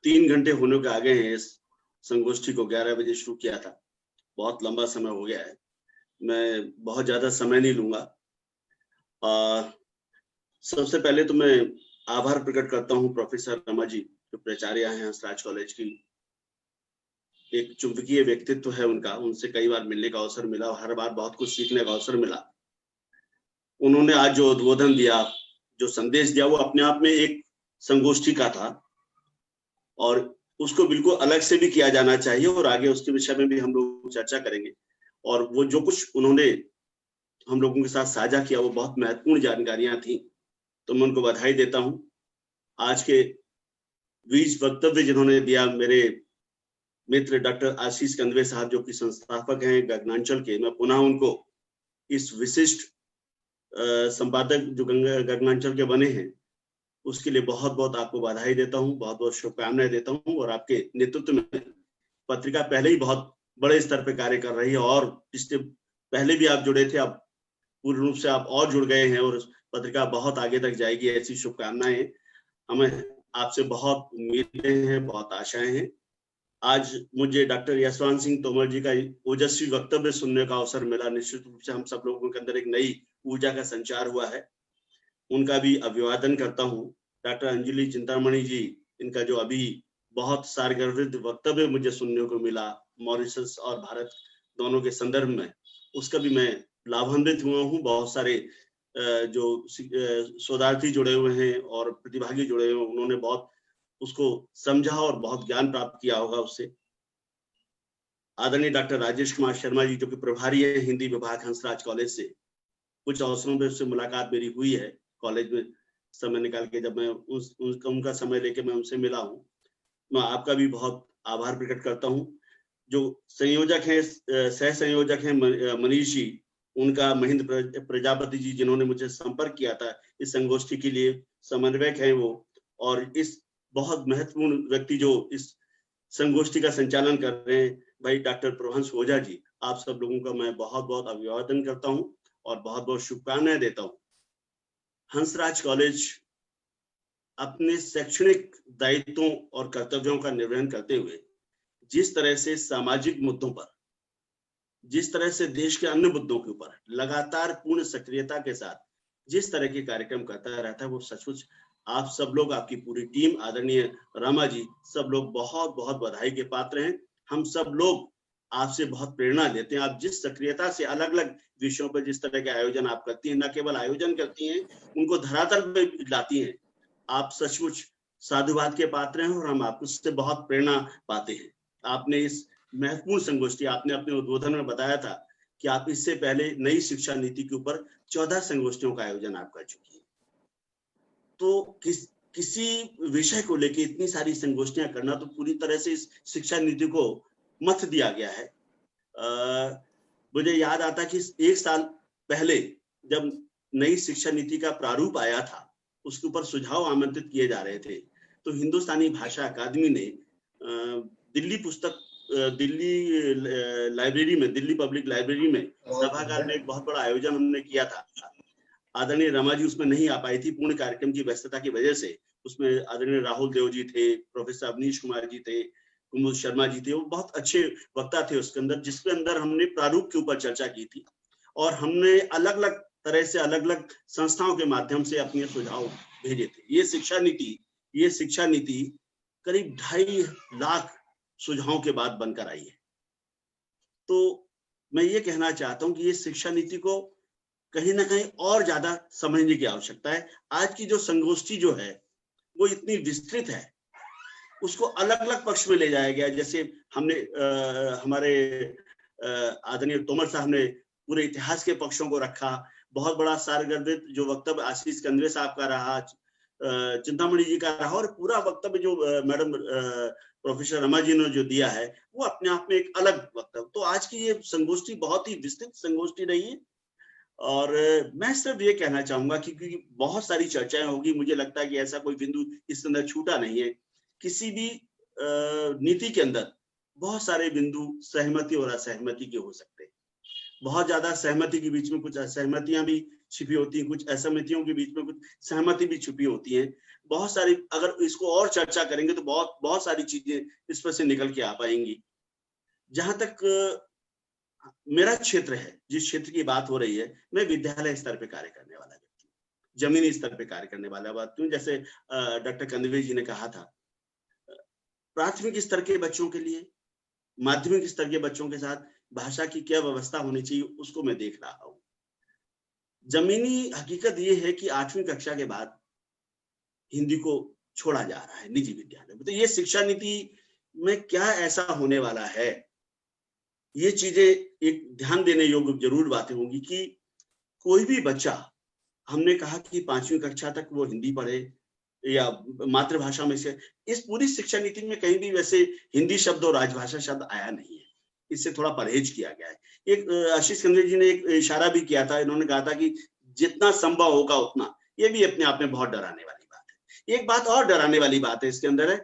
3 घंटे होने के आगे हैं। इस संगोष्ठी को 11 बजे शुरू किया था, बहुत लंबा समय हो गया है। मैं बहुत ज्यादा समय नहीं लूंगा। सबसे पहले तो मैं आभार प्रकट करता हूँ प्रोफेसर रमा जी, जो प्राचार्य हैं हंसराज कॉलेज की। एक चुंबकीय व्यक्तित्व है उनका, उनसे कई बार मिलने का अवसर मिला और हर बार बहुत कुछ सीखने का अवसर मिला। उन्होंने आज जो उद्बोधन दिया, जो संदेश दिया, वो अपने आप में एक संगोष्ठी का था और उसको बिल्कुल अलग से भी किया जाना चाहिए और आगे उसके विषय में भी हम लोग चर्चा करेंगे। और वो जो कुछ उन्होंने हम लोगों के साथ साझा किया वो बहुत महत्वपूर्ण जानकारियां थी, तो मैं उनको बधाई देता हूं। आज के बीच वक्तव्य जिन्होंने दिया मेरे मित्र डॉक्टर आशीष कंदवे साहब, जो कि संस्थापक हैं गगनांचल के, मैं पुनः उनको इस विशिष्ट संपादक जो गगनांचल के बने हैं उसके लिए बहुत बहुत आपको बधाई देता हूं, बहुत बहुत शुभकामनाएं देता हूं। और आपके नेतृत्व में पत्रिका पहले ही बहुत बड़े स्तर पर कार्य कर रही है और इससे पहले भी आप जुड़े थे, आप पूर्ण रूप से आप और जुड़ गए हैं और पत्रिका बहुत आगे तक जाएगी, ऐसी शुभकामनाएं। हमें आपसे बहुत उम्मीदें हैं, बहुत आशाएं हैं। आज मुझे डॉक्टर यशवंत सिंह तोमर जी का ओजस्वी वक्तव्य सुनने का अवसर मिला। निश्चित रूप से हम सब लोगों के अंदर एक नई ऊर्जा का संचार हुआ है। उनका भी अभिवादन करता हूँ। डॉक्टर अंजलि चिंतामणि जी, इनका जो अभी बहुत सारगर्भित वक्तव्य मुझे सुनने को मिला मॉरिशस और भारत दोनों के संदर्भ में, उसका भी मैं लाभान्वित हुआ हूँ। बहुत सारे जो शोधार्थी जुड़े हुए हैं और प्रतिभागी जुड़े हुए हैं, उन्होंने बहुत उसको समझा और बहुत ज्ञान प्राप्त किया होगा उससे। आदरणीय डॉक्टर राजेश कुमार शर्मा जी, जो कि प्रभारी है हिंदी विभाग हंसराज कॉलेज से, कुछ अवसरों पे उससे मुलाकात मेरी हुई है कॉलेज में समय निकाल के, जब मैं उनका समय लेके मैं उनसे मिला हूँ। मैं आपका भी बहुत आभार प्रकट करता हूँ। जो संयोजक है, सह संयोजक है मनीष जी, उनका महेंद्र प्रजापति जी, जिन्होंने मुझे संपर्क किया था इस संगोष्ठी के लिए, समन्वयक हैं वो। और इस बहुत महत्वपूर्ण व्यक्ति जो इस संगोष्ठी का संचालन कर रहे हैं, भाई डॉक्टर प्रभंश ओझा जी, आप सब लोगों का मैं बहुत बहुत अभिवादन करता हूँ और बहुत बहुत शुभकामनाएं देता हूँ। हंसराज कॉलेज अपने शैक्षणिक दायित्वों और कर्तव्यों का निर्वहन करते हुए जिस तरह से सामाजिक मुद्दों पर, जिस तरह से देश के अन्य मुद्दों के ऊपर लगातार पूर्ण सक्रियता के साथ जिस तरह के कार्यक्रम करता रहता है, वो सचमुच आप सब लोग, आपकी पूरी टीम, आदरणीय रमा जी, सब लोग बहुत बहुत बधाई के पात्र हैं। हम सब लोग आपसे बहुत प्रेरणा लेते हैं। आप जिस सक्रियता से अलग अलग विषयों पर जिस तरह के आयोजन आप करती हैं, न केवल आयोजन करती हैं, उनको धरातल पे लाती हैं, आप सचमुच साधुवाद के पात्र हैं और हम आपसे बहुत प्रेरणा पाते हैं। आपने इस महत्वपूर्ण संगोष्ठी, आपने अपने उद्बोधन में बताया था कि आप इससे पहले नई शिक्षा नीति के ऊपर 14 संगोष्ठियों का आयोजन आप कर चुकी है। तो किसी विषय को लेकर इतनी सारी संगोष्ठियां करना तो पूरी तरह से इस शिक्षा नीति को मत दिया गया है। मुझे याद आता कि 1 साल पहले जब नई शिक्षा नीति का प्रारूप आया था, उसके ऊपर सुझाव आमंत्रित किए जा रहे थे, तो हिंदुस्तानी भाषा अकादमी ने दिल्ली लाइब्रेरी में, दिल्ली पब्लिक लाइब्रेरी में सभागार में एक बहुत बड़ा आयोजन हमने किया था। आदरणीय रमा जी उसमें नहीं आ पाई थी पूर्ण कार्यक्रम की व्यस्तता की वजह से। उसमें आदरणीय राहुल देव जी थे, प्रोफेसर अवनीश कुमार जी थे, कुमुद शर्मा जी थे, वो बहुत अच्छे वक्ता थे उसके अंदर, जिसके अंदर हमने प्रारूप के ऊपर चर्चा की थी और हमने अलग अलग तरह से अलग अलग संस्थाओं के माध्यम से अपने सुझाव भेजे थे। ये शिक्षा नीति करीब 2.5 लाख सुझावों के बाद बनकर आई है। तो मैं ये कहना चाहता हूं कि ये शिक्षा नीति को कहीं ना कहीं और ज्यादा समझने की आवश्यकता है। आज की जो संगोष्ठी जो है वो इतनी विस्तृत है, उसको अलग अलग पक्ष में ले जाया गया। जैसे हमने हमारे आदरणीय तोमर साहब ने पूरे इतिहास के पक्षों को रखा, बहुत बड़ा सारगर्भित जो वक्तव्य आशीष कंदवे साहब का रहा, चिंतामणि जी का रहा, और पूरा वक्तव्य जो मैडम प्रोफेसर रमा जी ने जो दिया है वो अपने आप में एक अलग वक्तव्य। तो आज की ये संगोष्ठी बहुत ही विस्तृत संगोष्ठी रही है और मैं सिर्फ ये कहना चाहूंगा कि क्योंकि बहुत सारी चर्चाएं होगी, मुझे लगता है कि ऐसा कोई बिंदु इस अंदर छूटा नहीं है। किसी भी नीति के अंदर बहुत सारे बिंदु सहमति और असहमति के हो सकते हैं। बहुत ज्यादा सहमति के बीच में कुछ असहमतियां भी छिपी होती है, कुछ असहमतियों के बीच में कुछ सहमति भी छुपी होती है। बहुत सारी, अगर इसको और चर्चा करेंगे तो बहुत बहुत सारी चीजें इस पर से निकल के आ पाएंगी। जहां तक मेरा क्षेत्र है, जिस क्षेत्र की बात हो रही है, मैं विद्यालय स्तर पे कार्य करने वाला व्यक्ति हूँ, जमीनी स्तर पे कार्य करने वाला व्यक्ति हूँ। जैसे डॉक्टर कंदवे जी ने कहा था, प्राथमिक स्तर के बच्चों के लिए, माध्यमिक स्तर के बच्चों के साथ भाषा की क्या व्यवस्था होनी चाहिए, उसको मैं देख रहा हूँ। जमीनी हकीकत ये है कि 8वीं कक्षा के बाद हिंदी को छोड़ा जा रहा है निजी विद्यालय में। तो ये शिक्षा नीति में क्या ऐसा होने वाला है, ये चीजें एक ध्यान देने योग्य जरूर बातें होंगी कि कोई भी बच्चा, हमने कहा कि 5वीं कक्षा तक वो हिंदी पढ़े या मातृभाषा में से, इस पूरी शिक्षा नीति में कहीं भी वैसे हिंदी शब्द और राजभाषा शब्द आया नहीं है, इससे थोड़ा परहेज किया गया है। एक आशीष कंदवे जी ने एक इशारा भी किया था, इन्होंने कहा था कि जितना संभव होगा उतना, ये भी अपने आप में बहुत डराने वाली बात है। एक बात और डराने वाली बात है इसके अंदर है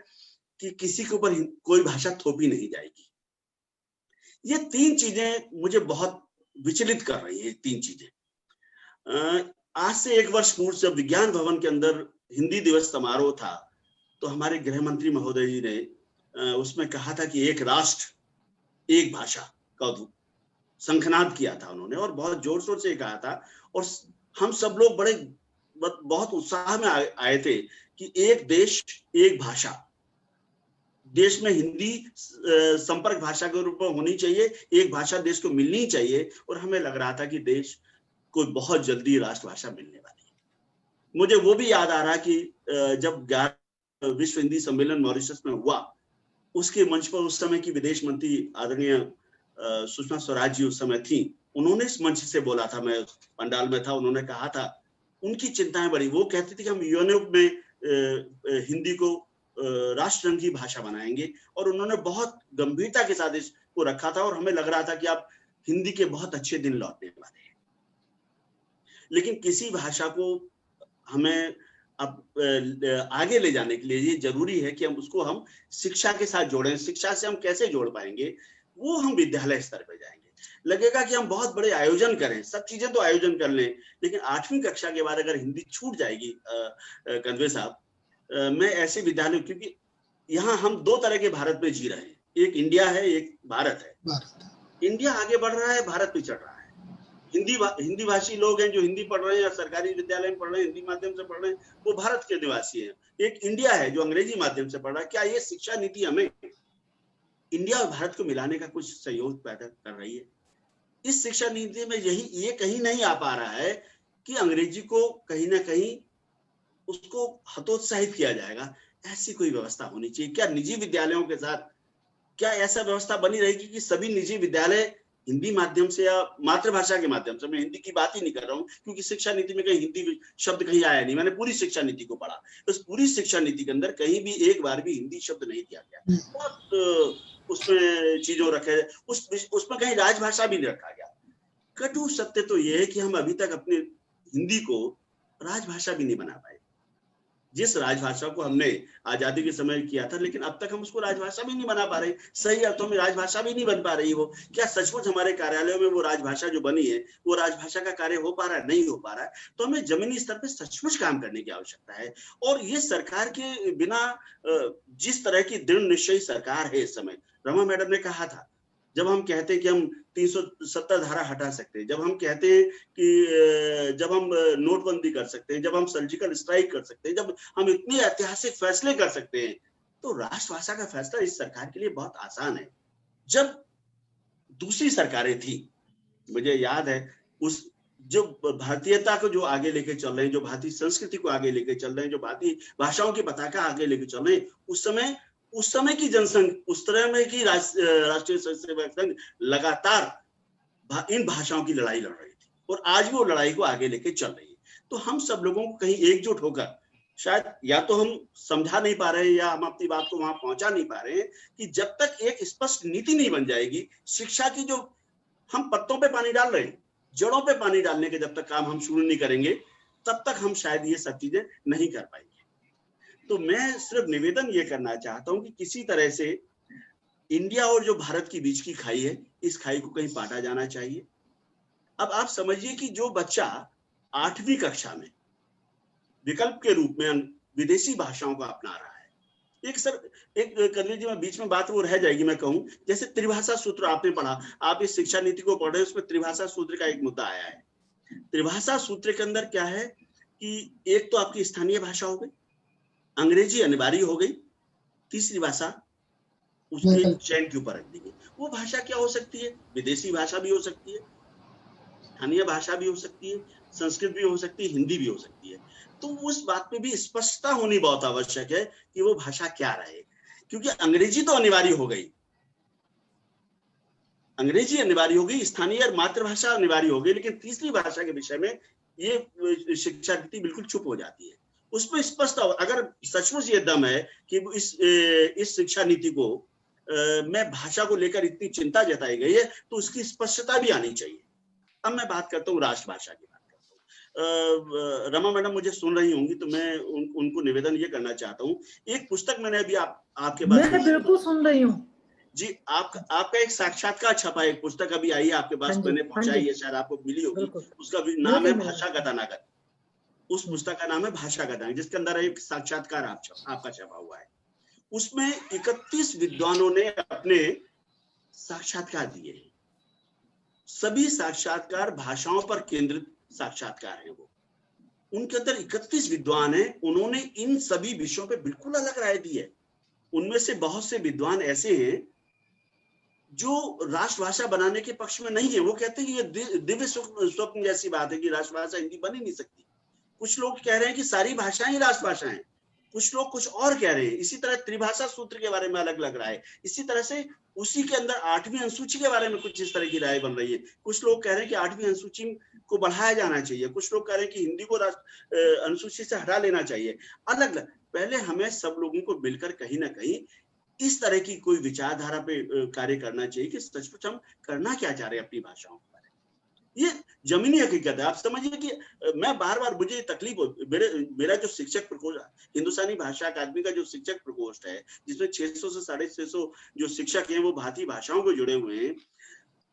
कि किसी के ऊपर कोई भाषा थोपी नहीं जाएगी। ये 3 चीजें मुझे बहुत विचलित कर रही है। 3 चीजें, आज से 1 वर्ष पूर्व जब विज्ञान भवन के अंदर हिंदी दिवस समारोह था, तो हमारे गृह मंत्री महोदय जी ने उसमें कहा था कि एक राष्ट्र एक भाषा का शंखनाद किया था उन्होंने, और बहुत जोर शोर से कहा था, और हम सब लोग बहुत उत्साह में आए थे कि एक देश एक भाषा, देश में हिंदी संपर्क भाषा के रूप में होनी चाहिए, एक भाषा देश को मिलनी चाहिए, और हमें लग रहा था कि देश को बहुत जल्दी राष्ट्रभाषा मिलने वाली है। मुझे वो भी याद आ रहा कि जब 11वां विश्व हिंदी सम्मेलन मॉरिशस में हुआ, उसके मंच पर उस समय की विदेश मंत्री आदरणीय सुषमा स्वराज जी उस समय थी, उन्होंने इस मंच से बोला था, मैं पंडाल में था, उन्होंने कहा था उनकी चिंताएं बड़ी, वो कहते थे कि हम यूएनओ में हिंदी को राष्ट्ररंग की भाषा बनाएंगे, और उन्होंने बहुत गंभीरता के साथ इसको रखा था, और हमें लग रहा था कि अब हिंदी के बहुत अच्छे दिन लौटने वाले हैं। लेकिन किसी भाषा को हमें अब आगे ले जाने के लिए ये जरूरी है कि हम शिक्षा के साथ जोड़ें। शिक्षा से हम कैसे जोड़ पाएंगे, वो हम विद्यालय स्तर पे जाएंगे। लगेगा कि हम बहुत बड़े आयोजन करें, सब चीजें तो आयोजन कर लें, लेकिन 8वीं कक्षा के बाद अगर हिंदी छूट जाएगी, कंदवे साहब, मैं ऐसे विद्यालय, क्योंकि यहाँ हम 2 तरह के भारत में जी रहे हैं, एक इंडिया है, एक भारत है। इंडिया आगे बढ़ रहा है, भारत पिछड़ रहा है। हिंदी भाषी लोग हैं जो हिंदी पढ़ रहे हैं या सरकारी विद्यालय में पढ़ रहे हैं, हिंदी माध्यम से पढ़ रहे हैं, वो भारत के निवासी हैं। एक इंडिया है जो अंग्रेजी माध्यम से पढ़ रहा है। क्या ये शिक्षा नीति हमें इंडिया और भारत को मिलाने का कुछ सहयोग पैदा कर रही है? इस शिक्षा नीति में ये कहीं नहीं आ पा रहा है कि अंग्रेजी को कहीं ना कहीं उसको हतोत्साहित किया जाएगा। ऐसी कोई व्यवस्था होनी चाहिए। क्या निजी विद्यालयों के साथ क्या ऐसा व्यवस्था बनी रहेगी कि सभी निजी विद्यालय हिंदी माध्यम से या मातृभाषा के माध्यम से, मैं हिंदी की बात ही नहीं कर रहा हूँ क्योंकि शिक्षा नीति में कहीं हिंदी शब्द कहीं आया नहीं, मैंने पूरी शिक्षा नीति को पढ़ा, उस पूरी शिक्षा नीति के अंदर कहीं भी एक बार भी हिंदी शब्द नहीं दिया गया। बहुत उसमें चीजों रखे, उसमें कहीं राजभाषा भी नहीं रखा गया। कटु सत्य तो यह है कि हम अभी तक अपने हिंदी को राजभाषा भी नहीं बना पाए। जिस राजभाषा को हमने आजादी के समय किया था, लेकिन अब तक हम उसको राजभाषा भी नहीं बना पा रहे, सही अर्थों में राजभाषा भी नहीं बन पा रही। वो क्या सचमुच हमारे कार्यालयों में वो राजभाषा जो बनी है वो राजभाषा का कार्य हो पा रहा है? नहीं हो पा रहा है। तो हमें जमीनी स्तर पे सचमुच काम करने की आवश्यकता है। और ये सरकार के बिना, जिस तरह की दृढ़ निश्चयी सरकार है इस समय, रमा मैडम ने कहा था, जब हम कहते हैं कि हम 370 धारा हटा सकते हैं, जब हम कहते हैं कि जब हम नोटबंदी कर सकते हैं, जब हम सर्जिकल स्ट्राइक कर सकते हैं, जब हम इतने ऐतिहासिक फैसले कर सकते हैं, तो राष्ट्रभाषा का फैसला इस सरकार के लिए बहुत आसान है। जब दूसरी सरकारें थी, मुझे याद है, उस जो भारतीयता को जो आगे लेके चल रहे हैं, जो भारतीय संस्कृति को आगे लेके चल रहे हैं, जो भारतीय भाषाओं की पताका आगे लेके चल रहे हैं, उस समय की जनसंघ, उस तरह में की राष्ट्रीय स्वयंसेवक संघ लगातार इन भाषाओं की लड़ाई लड़ रही थी, और आज भी वो लड़ाई को आगे लेके चल रही है। तो हम सब लोगों को कहीं एकजुट होकर, शायद या तो हम समझा नहीं पा रहे हैं या हम अपनी बात को वहां पहुंचा नहीं पा रहे हैं, कि जब तक एक स्पष्ट नीति नहीं बन जाएगी शिक्षा की, जो हम पत्तों पे पानी डाल रहे हैं, जड़ों पे पानी डालने के जब तक काम हम शुरू नहीं करेंगे, तब तक हम शायद ये सब चीजें नहीं कर पाएंगे। तो मैं सिर्फ निवेदन ये करना चाहता हूं कि किसी तरह से इंडिया और जो भारत की बीच की खाई है, इस खाई को कहीं पाटा जाना चाहिए। अब आप समझिए कि जो बच्चा 8वीं कक्षा में विकल्प के रूप में विदेशी भाषाओं को अपना रहा है। एक कर लीजिए, मैं बीच में बात वो रह जाएगी, मैं कहूं जैसे त्रिभाषा सूत्र आपने पढ़ा, आप इस शिक्षा नीति को पढ़ रहे हैं, उसमें त्रिभाषा सूत्र का एक मुद्दा आया है। त्रिभाषा सूत्र के अंदर क्या है कि एक तो आपकी स्थानीय भाषा हो गई, अंग्रेजी अनिवार्य हो गई, तीसरी भाषा उसके चयन के ऊपर रख दी गई। वो भाषा क्या हो सकती है? विदेशी भाषा भी हो सकती है, स्थानीय भाषा भी हो सकती है, संस्कृत भी हो सकती है, हिंदी भी हो सकती है। तो उस बात पे भी स्पष्टता होनी बहुत आवश्यक है कि वो भाषा क्या रहे, क्योंकि अंग्रेजी तो अनिवार्य हो गई, अंग्रेजी अनिवार्य हो गई, स्थानीय और मातृभाषा अनिवार्य हो गई, लेकिन तीसरी भाषा के विषय में ये शिक्षा नीति बिल्कुल चुप हो जाती है। उसमें स्पष्ट, अगर सचमुच ये दम है कि इस शिक्षा नीति को में भाषा को लेकर इतनी चिंता जताई गई है, तो उसकी स्पष्टता भी आनी चाहिए। अब मैं बात करता हूँ राष्ट्रभाषा की बात करता हूँ। रमा मैडम मुझे सुन रही होंगी, तो मैं उनको निवेदन ये करना चाहता हूँ, एक पुस्तक मैंने अभी आपके पास, मैं बिल्कुल सुन रही हूँ जी, आपका एक साक्षात्कार छपा, एक पुस्तक अभी आई है आपके पास, मैंने पहुंचाई है, शायद आपको मिली होगी, उसका भी नाम है भाषा गतानागत। उस पुस्तक का नाम है भाषा गतानागत, जिसके अंदर एक साक्षात्कार आपका छपा हुआ है। उसमें 31 विद्वानों ने अपने साक्षात्कार दिए हैं। सभी साक्षात्कार भाषाओं पर केंद्रित साक्षात्कार है। वो उनके अंदर 31 विद्वान हैं, उन्होंने इन सभी विषयों पे बिल्कुल अलग राय दी है। उनमें से बहुत से विद्वान ऐसे हैं जो राष्ट्रभाषा बनाने के पक्ष में नहीं है। वो कहते हैं कि ये दिव्य स्वप्न जैसी बात है कि राष्ट्रभाषा हिंदी बन ही नहीं सकती। कुछ लोग कह रहे हैं कि सारी भाषाएं ही राष्ट्रभाषा हैं, कुछ लोग कुछ और कह रहे हैं। इसी तरह त्रिभाषा सूत्र के बारे में अलग लग रहा है। इसी तरह से उसी के अंदर 8वीं अनुसूची के बारे में कुछ इस तरह की राय बन रही है। कुछ लोग कह रहे हैं कि 8वीं अनुसूची को बढ़ाया जाना चाहिए, कुछ लोग कह रहे हैं कि हिंदी को अनुसूची से हटा लेना चाहिए। अलग अलग, पहले हमें सब लोगों को मिलकर कहीं ना कहीं इस तरह की कोई विचारधारा पे कार्य करना चाहिए कि सचमुच हम करना क्या चाह रहे हैं अपनी भाषाओं के बारे में। ये जमीनी हकीकत है। आप समझिए कि मैं बार बार, मुझे तकलीफ हो, मेरा जो शिक्षक प्रकोष्ठ, हिंदुस्तानी भाषा अकादमी का जो शिक्षक प्रकोष्ठ है, जिसमें 600 से 650 जो शिक्षक हैं वो भारतीय भाषाओं को जुड़े हुए हैं,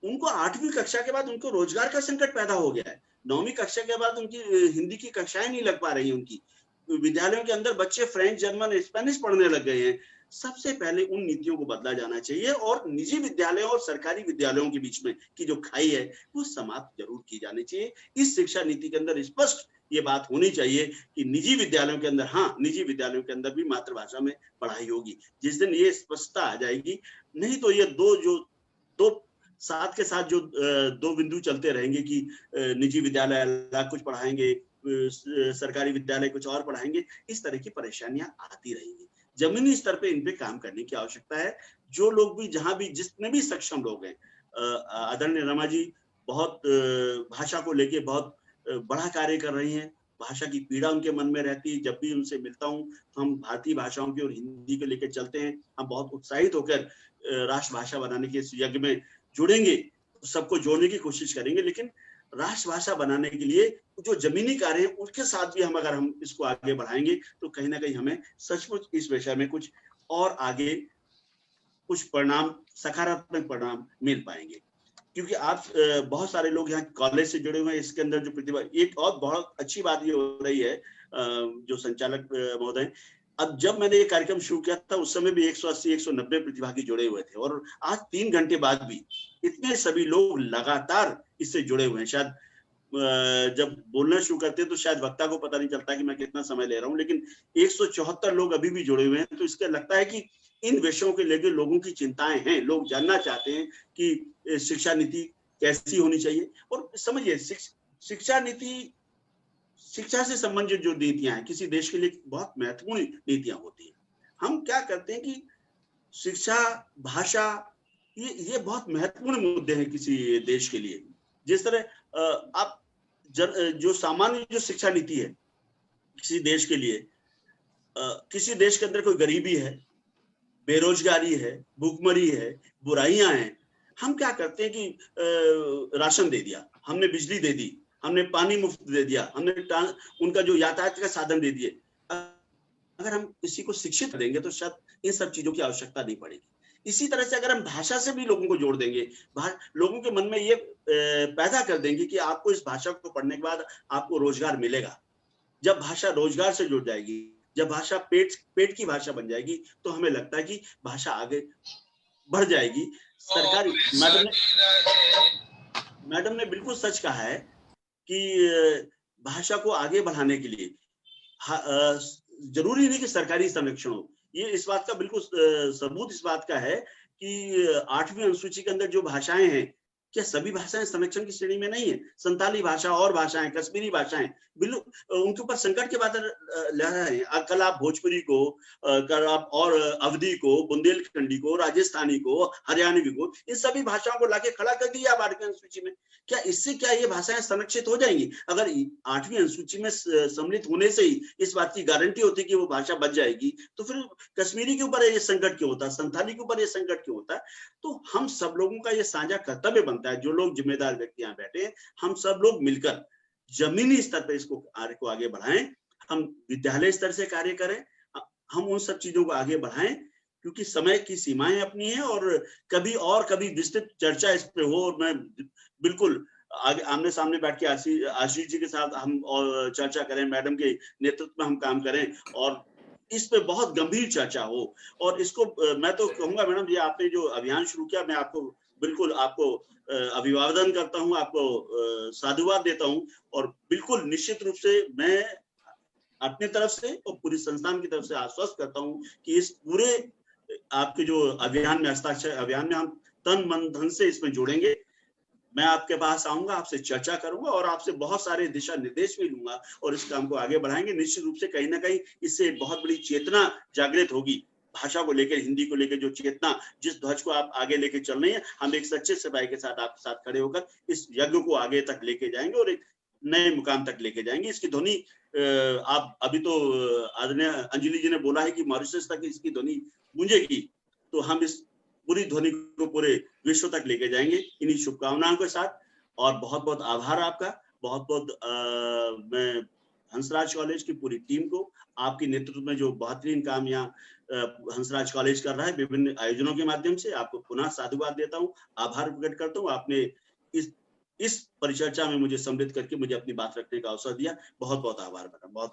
उनको 8वीं कक्षा के बाद उनको रोजगार का संकट पैदा हो गया है। 9वीं कक्षा के बाद उनकी हिंदी की कक्षाएं नहीं लग पा रही हैं। उनकी विद्यालयों के अंदर बच्चे फ्रेंच, जर्मन, स्पेनिश पढ़ने लग गए हैं। सबसे पहले उन नीतियों को बदला जाना चाहिए और निजी विद्यालयों और सरकारी विद्यालयों के बीच में की जो खाई है वो समाप्त जरूर की जानी चाहिए। इस शिक्षा नीति के अंदर स्पष्ट ये बात होनी चाहिए कि निजी विद्यालयों के अंदर, हाँ, निजी विद्यालयों के अंदर भी मातृभाषा में पढ़ाई होगी। जिस दिन ये स्पष्टता आ जाएगी, नहीं तो ये दो साथ के साथ जो दो बिंदु चलते रहेंगे कि निजी विद्यालय अलग कुछ पढ़ाएंगे, सरकारी विद्यालय कुछ और पढ़ाएंगे, इस तरह की परेशानियां आती रहेंगी। जमीनी स्तर पे इन पे काम करने की आवश्यकता है। जो लोग भी, जहां भी, जितने भी सक्षम लोग हैं, आदरणीय रमा जी बहुत भाषा को लेके बहुत बड़ा कार्य कर रही हैं। भाषा की पीड़ा उनके मन में रहती है। जब भी उनसे मिलता हूँ तो हम भारतीय भाषाओं की और हिंदी को लेकर चलते हैं। हम बहुत उत्साहित होकर राष्ट्रभाषा बनाने के इस यज्ञ में जुड़ेंगे, सबको जोड़ने की कोशिश करेंगे। लेकिन राष्ट्रभाषा बनाने के लिए जो जमीनी कार्य है उसके साथ भी अगर हम इसको आगे बढ़ाएंगे तो कहीं ना कहीं हमें सचमुच इस विषय में कुछ और आगे कुछ परिणाम, सकारात्मक परिणाम मिल पाएंगे। क्योंकि आप बहुत सारे लोग यहाँ कॉलेज से जुड़े हुए हैं। इसके अंदर जो प्रतिभा, एक और बहुत अच्छी बात ये हो रही है, जो संचालक महोदय, अब जब मैंने ये कार्यक्रम शुरू किया था उस समय भी 180-190 प्रतिभागी जुड़े हुए थे, और आज 3 घंटे बाद भी इतने सभी लोग लगातार इससे जुड़े हुए हैं। शायद जब बोलना शुरू करते हैं तो शायद वक्ता को पता नहीं चलता कि मैं कितना समय ले रहा हूँ, लेकिन 174 लोग अभी भी जुड़े हुए हैं। तो इसका लगता है कि इन विषयों के लेकर लोगों की चिंताएं हैं। लोग जानना चाहते हैं कि शिक्षा नीति कैसी होनी चाहिए। और समझिए, शिक्षा नीति, शिक्षा से संबंधित जो नीतियां हैं किसी देश के लिए बहुत महत्वपूर्ण नीतियां होती हैं। हम क्या करते हैं कि शिक्षा, भाषा, ये बहुत महत्वपूर्ण मुद्दे हैं किसी देश के लिए। जिस तरह आप जो सामान्य जो शिक्षा नीति है किसी देश के लिए, किसी देश के अंदर कोई गरीबी है, बेरोजगारी है, भूखमरी है, बुराइयां हैं, हम क्या करते हैं कि राशन दे दिया, हमने बिजली दे दी, हमने पानी मुफ्त दे दिया, हमने उनका जो यातायात का साधन दे दिए। अगर हम किसी को शिक्षित देंगे तो शायद इन सब चीजों की आवश्यकता नहीं पड़ेगी। इसी तरह से अगर हम भाषा से भी लोगों को जोड़ देंगे, लोगों के मन में ये पैदा कर देंगे कि आपको इस भाषा को पढ़ने के बाद आपको रोजगार मिलेगा। जब भाषा रोजगार से जुड़ जाएगी, जब भाषा पेट की भाषा बन जाएगी, तो हमें लगता है कि भाषा आगे बढ़ जाएगी। सरकारी मैडम ने बिल्कुल सच कहा है कि भाषा को आगे बढ़ाने के लिए जरूरी नहीं कि सरकारी संरक्षण हो। ये इस बात का बिल्कुल सबूत इस बात का है कि 8वीं अनुसूची के अंदर जो भाषाएं हैं, क्या सभी भाषाएं संरक्षण की श्रेणी में नहीं है? संताली भाषा और भाषाएं, कश्मीरी भाषाएं, बिल्कुल उनके ऊपर संकट के बादल लहरा रहे हैं। कल आप भोजपुरी को, कल आप और अवधी को, बुंदेलखंडी को, राजस्थानी को, हरियाणवी को, इन सभी भाषाओं को लाके खड़ा कर दिया 8वीं अनुसूची में। क्या इससे क्या ये भाषाएं संरक्षित हो जाएंगी? अगर 8वीं अनुसूची में सम्मिलित होने से ही इस बात की गारंटी होती कि वो भाषा बच जाएगी, तो फिर कश्मीरी के ऊपर ये संकट क्यों होता, संथाली के ऊपर ये संकट क्यों होता? तो हम सब लोगों का ये साझा कर्तव्य बनता है, जो लोग जिम्मेदार व्यक्ति यहाँ बैठे हैं, हम सब लोग मिलकर जमीनी स्तर पर इसको कार्य को आगे बढ़ाएं। हम विद्यालय स्तर से कार्य करें, हम उन सब चीजों को आगे बढ़ाएं, क्योंकि समय की सीमाएं अपनी हैं और कभी विस्तृत चर्चा इस पे हो। और मैं बिल्कुल आगे आमने सामने बैठ के आशीष जी के साथ हम और चर्चा करें, मैडम के नेतृत्व में हम काम करें और इस पे बहुत गंभीर चर्चा हो। और इसको मैं तो कहूंगा मैडम, ये आपने जो अभियान शुरू किया, मैं आपको बिल्कुल अभिवादन करता हूँ, आपको साधुवाद देता हूँ। और बिल्कुल निश्चित रूप से मैं अपनी तरफ से और पूरी संस्थान की तरफ से आश्वस्त करता हूँ कि इस पूरे आपके जो अभियान में, हस्ताक्षर अभियान में हम तन मन धन से इसमें जुड़ेंगे। मैं आपके पास आऊंगा, आपसे चर्चा करूंगा और आपसे बहुत सारे दिशा निर्देश भी लूंगा और इस काम को आगे बढ़ाएंगे। निश्चित रूप से कहीं ना कहीं इससे बहुत बड़ी चेतना जागृत होगी। भाषा को लेकर, हिंदी को लेकर जो चेतना, जिस ध्वज को आप आगे लेके चल रहे हैं, हम एक सच्चे सिपाही के साथ आपके साथ खड़े होकर इस यज्ञ को आगे तक लेके जाएंगे और एक नए मुकाम तक लेके जाएंगे। इसकी ध्वनि आप अभी तो आदरणीय अंजलि जी ने बोला है कि मॉरिशस तक इसकी ध्वनि गूंजेगी, तो हम इस पूरी ध्वनि को पूरे विश्व तक लेके जाएंगे इन्हीं शुभकामनाओं के साथ। और बहुत बहुत आभार आपका, बहुत बहुत मैं हंसराज कॉलेज की पूरी टीम को, आपके नेतृत्व में जो बेहतरीन काम यहाँ हंसराज कॉलेज कर रहा है विभिन्न आयोजनों के माध्यम से, आपको पुनः साधुवाद देता हूँ, आभार प्रकट करता हूँ। आपने इस परिचर्चा में मुझे सम्मिलित करके मुझे अपनी बात रखने का अवसर दिया। बहुत बहुत आभार मैडम, बहुत बहुत